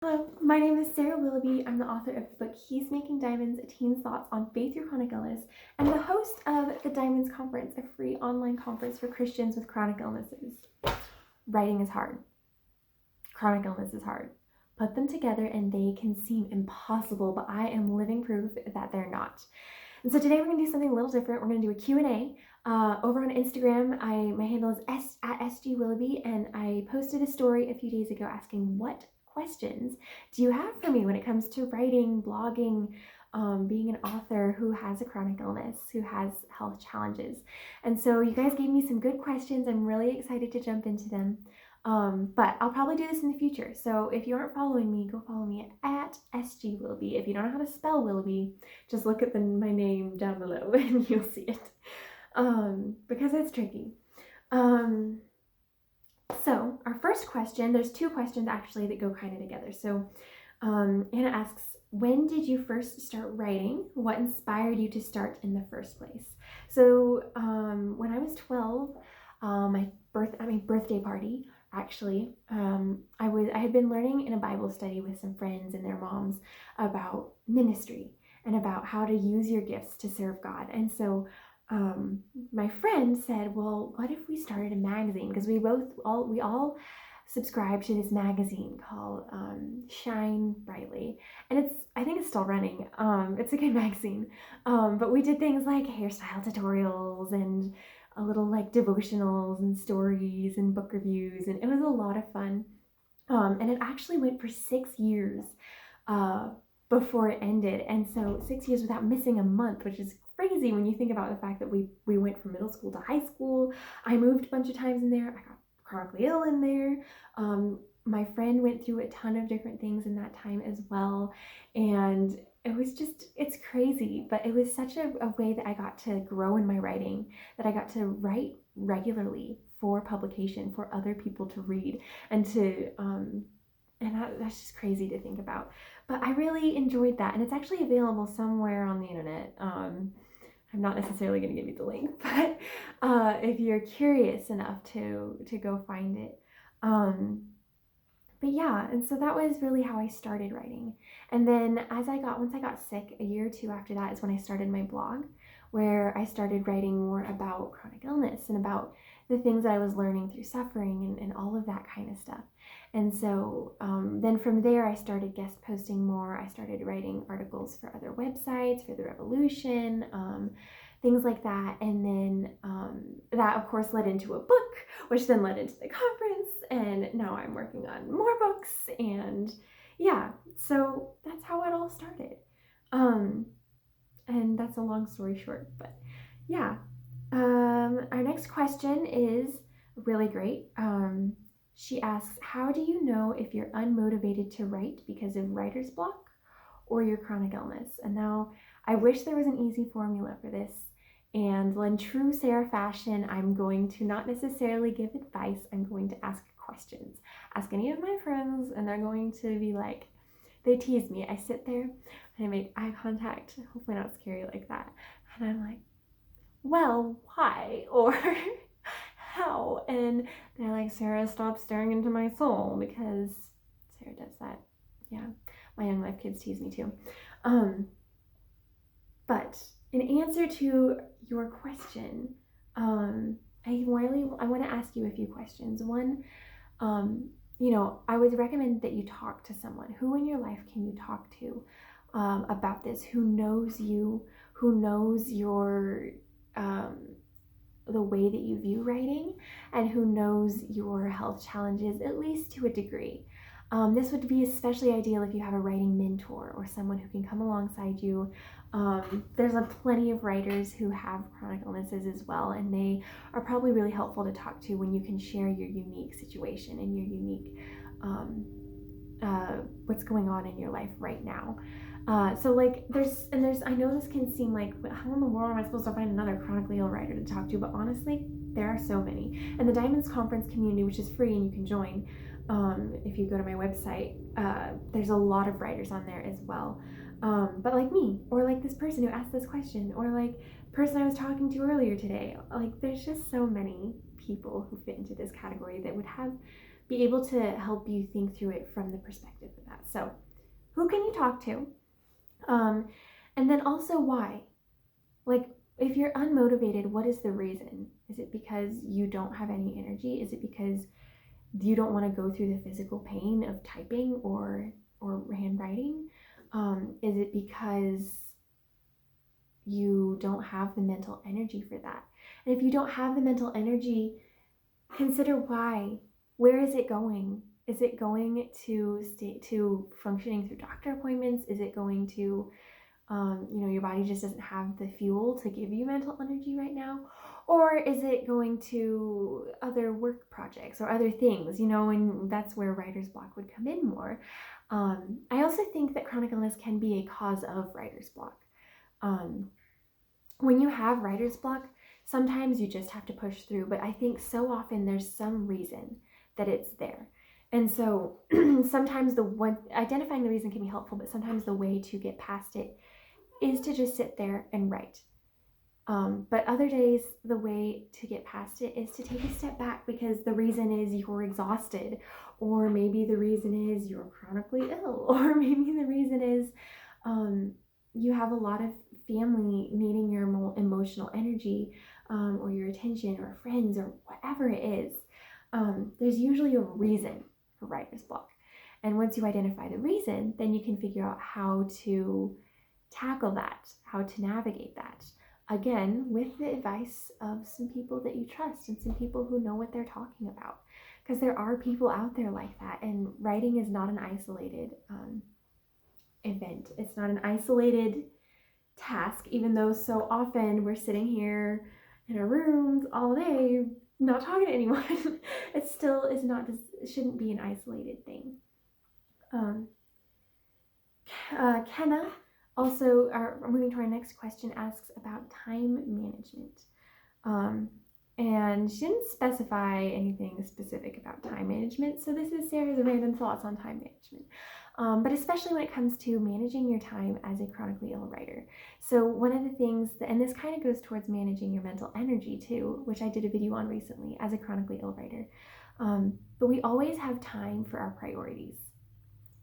Hello, my name is Sarah Willoughby. I'm the author of the book He's Making Diamonds, A Teen's Thoughts on Faith Through Chronic Illness, and the host of the Diamonds Conference, a free online conference for Christians with chronic illnesses. Writing is hard. Chronic illness is hard. Put them together and they can seem impossible, but I am living proof that they're not. And so today we're going to do something a little different. We're going to do a Q&A. Over on Instagram, my handle is at @sgwilloughby, and I posted a story a few days ago asking what questions do you have for me when it comes to writing, blogging, being an author who has a chronic illness, who has health challenges. And so you guys gave me some good questions. I'm really excited to jump into them. But I'll probably do this in the future. So if you aren't following me, go follow me at @sgwilloughby. If you don't know how to spell Willoughby, just look at my name down below and you'll see it. Because it's tricky. So our first question, there's two questions actually that go kind of together. So Anna asks, when did you first start writing? What inspired you to start in the first place? So when I was 12, my birthday party, actually, I had been learning in a Bible study with some friends and their moms about ministry and about how to use your gifts to serve God. And so my friend said, well, what if we started a magazine? Because we all subscribe to this magazine called Shine Brightly, and I think it's still running. It's a good magazine, but we did things like hairstyle tutorials and a little like devotionals and stories and book reviews, and it was a lot of fun. And it actually went for 6 years before it ended, and so 6 years without missing a month, which is crazy when you think about the fact that we went from middle school to high school. I moved a bunch of times in there. I got chronically ill in there. My friend went through a ton of different things in that time as well, and it's crazy, but it was such a way that I got to grow in my writing, that I got to write regularly for publication, for other people to read, and that's just crazy to think about. But I really enjoyed that, and it's actually available somewhere on the internet. I'm not necessarily going to give you the link, but if you're curious enough to go find it. But yeah, and so that was really how I started writing. And then once I got sick, a year or two after that is when I started my blog, where I started writing more about chronic illness and about the things that I was learning through suffering and all of that kind of stuff. And so then from there, I started guest posting more. I started writing articles for other websites, for The Revolution, things like that. And then that, of course, led into a book, which then led into the conference. And now I'm working on more books. And yeah, so that's how it all started. And that's a long story short, but yeah. Our next question is really great. She asks, how do you know if you're unmotivated to write because of writer's block or your chronic illness? And now I wish there was an easy formula for this. And in true Sarah fashion, I'm going to not necessarily give advice. I'm going to ask questions. Ask any of my friends, and they're going to be like, they tease me. I sit there and I make eye contact, hopefully not scary like that. And I'm like, well, why? Or how? And they're like, Sarah, stop staring into my soul, because Sarah does that. Yeah, my Young Life kids tease me too. But in answer to your question, I want to ask you a few questions. One, I would recommend that you talk to someone. Who in your life can you talk to about this? Who knows you? Who knows the way that you view writing, and who knows your health challenges, at least to a degree. This would be especially ideal if you have a writing mentor or someone who can come alongside you. There's plenty of writers who have chronic illnesses as well, and they are probably really helpful to talk to when you can share your unique situation and your unique what's going on in your life right now. So like there's I know this can seem like, how in the world am I supposed to find another chronically ill writer to talk to? But honestly, there are so many. And the Diamonds Conference community, which is free and you can join if you go to my website, there's a lot of writers on there as well. But like me, or like this person who asked this question, or like the person I was talking to earlier today, like there's just so many people who fit into this category that would have be able to help you think through it from the perspective of that. So who can you talk to? And then also why? Like, if you're unmotivated, what is the reason? Is it because you don't have any energy? Is it because you don't want to go through the physical pain of typing or handwriting? Is it because you don't have the mental energy for that? And if you don't have the mental energy, consider why. Where is it going? Is it going to functioning through doctor appointments? Is it going to, your body just doesn't have the fuel to give you mental energy right now? Or is it going to other work projects or other things, and that's where writer's block would come in more. I also think that chronic illness can be a cause of writer's block. When you have writer's block, sometimes you just have to push through, but I think so often there's some reason that it's there. And so sometimes identifying the reason can be helpful, but sometimes the way to get past it is to just sit there and write. But other days, the way to get past it is to take a step back, because the reason is you're exhausted, or maybe the reason is you're chronically ill, or maybe the reason is you have a lot of family needing your emotional energy, or your attention, or friends, or whatever it is. There's usually a reason for writer's block. And once you identify the reason, then you can figure out how to tackle that, how to navigate that. Again, with the advice of some people that you trust and some people who know what they're talking about. Because there are people out there like that, and writing is not an isolated event. It's not an isolated task, even though so often we're sitting here in our rooms all day not talking to anyone. It still is not, it shouldn't be an isolated thing. Kenna, also, moving to our next question, asks about time management. And she didn't specify anything specific about time management, so this is Sarah's random thoughts on time management. But especially when it comes to managing your time as a chronically ill writer. So one of the things, and this kind of goes towards managing your mental energy too, which I did a video on recently as a chronically ill writer. But we always have time for our priorities.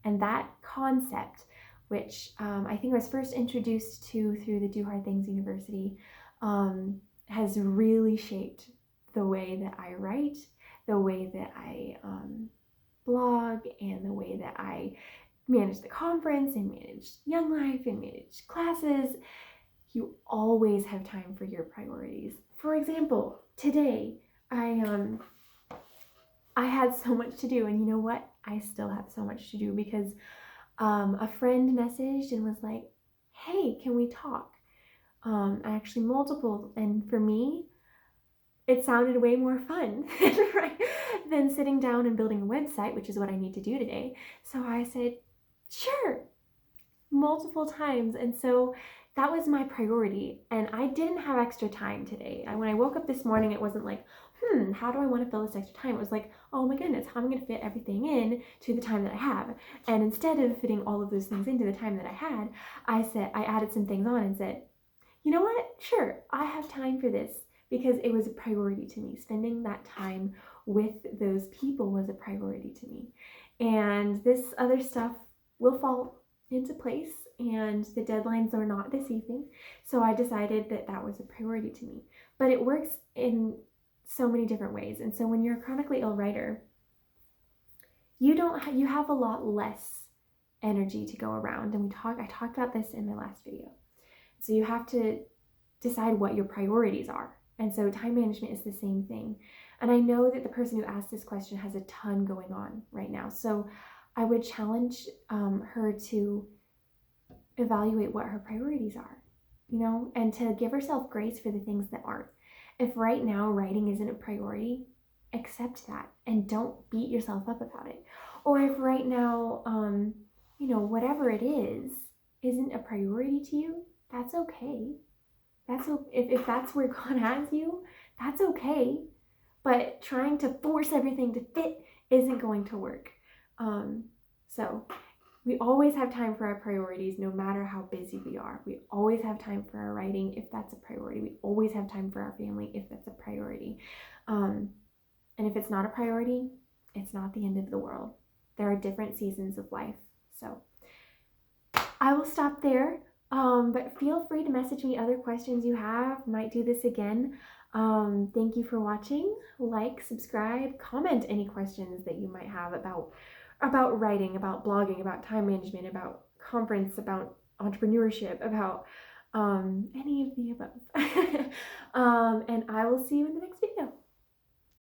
And that concept, which I think I was first introduced to through the Do Hard Things University, has really shaped the way that I write, the way that I blog, and the way that I manage the conference and manage Young Life and manage classes. You always have time for your priorities. For example, today I had so much to do, and you know what? I still have so much to do because a friend messaged and was like, hey, can we talk? Actually multiple, and for me, it sounded way more fun than sitting down and building a website, which is what I need to do today. So I said, sure, multiple times. And so that was my priority. And I didn't have extra time today. When I woke up this morning, it wasn't like, how do I want to fill this extra time? It was like, oh my goodness, how am I going to fit everything in to the time that I have? And instead of fitting all of those things into the time that I had, I added some things on and said, you know what? Sure, I have time for this, because it was a priority to me. Spending that time with those people was a priority to me. And this other stuff will fall into place, and the deadlines are not this evening. So I decided that that was a priority to me. But it works in so many different ways. And so when you're a chronically ill writer, you have a lot less energy to go around. And I talked about this in my last video. So you have to decide what your priorities are. And so time management is the same thing. And I know that the person who asked this question has a ton going on right now. So I would challenge her to evaluate what her priorities are, and to give herself grace for the things that aren't. If right now writing isn't a priority, accept that and don't beat yourself up about it. Or if right now, whatever it is, isn't a priority to you, that's okay. If that's where God has you, that's okay. But trying to force everything to fit isn't going to work. So we always have time for our priorities, no matter how busy we are. We always have time for our writing, if that's a priority. We always have time for our family, if that's a priority. And if it's not a priority, it's not the end of the world. There are different seasons of life. So I will stop there. But feel free to message me other questions you have. Might do this again. Thank you for watching. Like, subscribe, comment any questions that you might have about writing, about blogging, about time management, about conference, about entrepreneurship, about any of the above. And I will see you in the next video.